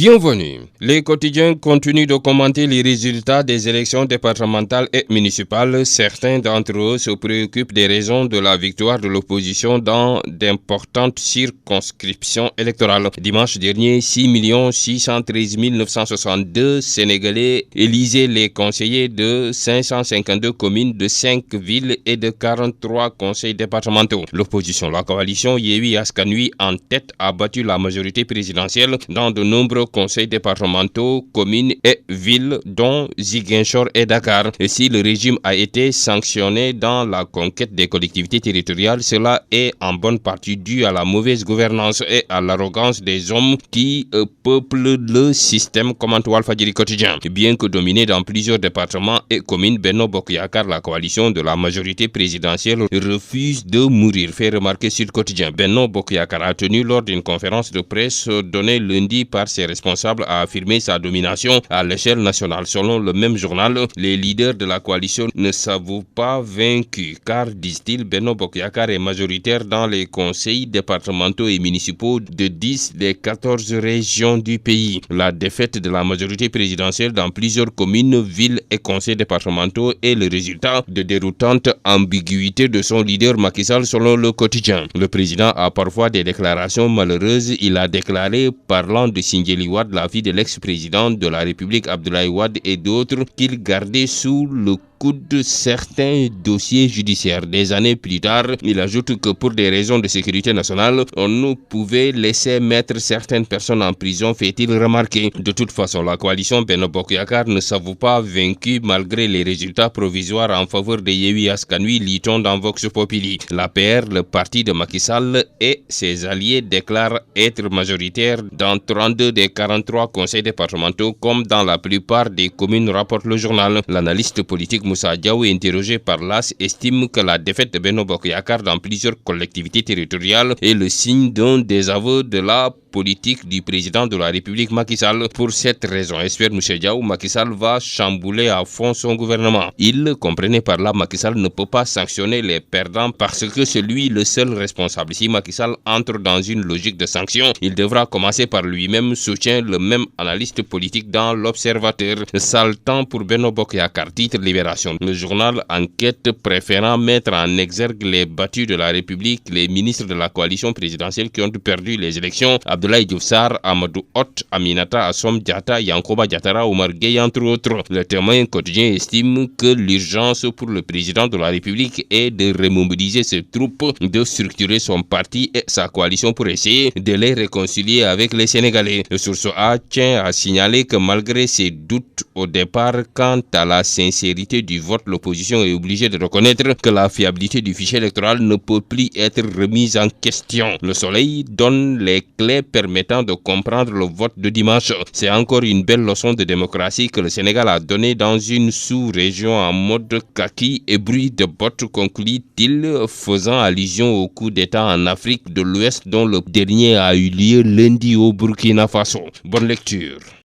Bienvenue. Les quotidiens continuent de commenter les résultats des élections départementales et municipales. Certains d'entre eux se préoccupent des raisons de la victoire de l'opposition dans d'importantes circonscriptions électorales. Dimanche dernier, 6 613 962 Sénégalais élisaient les conseillers de 552 communes de 5 villes et de 43 conseils départementaux. L'opposition, la coalition Yewwi Askan Wi en tête, a battu la majorité présidentielle dans de nombreux conseils départementaux, communes et villes, dont Ziguinchor et Dakar. Et si le régime a été sanctionné dans la conquête des collectivités territoriales, cela est en bonne partie dû à la mauvaise gouvernance et à l'arrogance des hommes qui peuplent le système, commente Walfadjri Quotidien. Bien que dominé dans plusieurs départements et communes, Benno Bokk Yakaar, la coalition de la majorité présidentielle, refuse de mourir, fait remarquer Sud Quotidien. Benno Bokk Yakaar a tenu lors d'une conférence de presse donnée lundi par ses responsables à affirmer sa domination à l'échelle nationale. Selon le même journal, les leaders de la coalition ne s'avouent pas vaincus car, disent-ils, Benno Bokk Yakaar est majoritaire dans les conseils départementaux et municipaux de 10 des 14 régions du pays. La défaite de la majorité présidentielle dans plusieurs communes, villes et conseils départementaux est le résultat de déroutantes ambiguïtés de son leader Macky Sall, selon le quotidien. Le président a parfois des déclarations malheureuses. Il a déclaré, parlant de Sindiély Wade, la fille de l'ex-président de la République Abdoulaye Wade, et d'autres, qu'il gardait sous le coude certains dossiers judiciaires. Des années plus tard, il ajoute que pour des raisons de sécurité nationale, on ne pouvait laisser mettre certaines personnes en prison, fait-il remarquer. De toute façon, la coalition Benno Bokk Yakaar ne s'avoue pas vaincue malgré les résultats provisoires en faveur de Yewwi Askan Wi, lit-on dans Vox Populi. L'APR, le parti de Macky Sall et ses alliés, déclarent être majoritaires dans 32 des 43 conseils départementaux comme dans la plupart des communes, rapporte le journal. L'analyste politique Moussa Diaw, interrogé par l'AS, estime que la défaite de Benno Bokk Yakaar dans plusieurs collectivités territoriales est le signe d'un désaveu de la politique du président de la République Macky Sall. Pour cette raison, espère M. Diaw, Macky Sall va chambouler à fond son gouvernement. Il comprenait par là, Macky Sall ne peut pas sanctionner les perdants parce que c'est lui le seul responsable. Si Macky Sall entre dans une logique de sanction, il devra commencer par lui-même, soutient le même analyste politique dans l'Observateur. Sale temps pour Benno Bokk Yakaar, titre Libération. Le journal enquête préférant mettre en exergue les battus de la République, les ministres de la coalition présidentielle qui ont perdu les élections, Abdoulaye Diouf Sarr, Amadou Hott, Aminata Assome Diatta, Yankoba Diattara, Oumar Gueye, entre autres. Le Témoin quotidien estime que l'urgence pour le président de la République est de remobiliser ses troupes, de structurer son parti et sa coalition pour essayer de les réconcilier avec les Sénégalais. Le Source A tient à signaler que malgré ses doutes au départ quant à la sincérité du vote, l'opposition est obligée de reconnaître que la fiabilité du fichier électoral ne peut plus être remise en question. Le Soleil donne les clés permettant de comprendre le vote de dimanche. C'est encore une belle leçon de démocratie que le Sénégal a donnée dans une sous-région en mode kaki et bruit de bottes, conclut-il, faisant allusion au coup d'État en Afrique de l'Ouest dont le dernier a eu lieu lundi au Burkina Faso. Bonne lecture.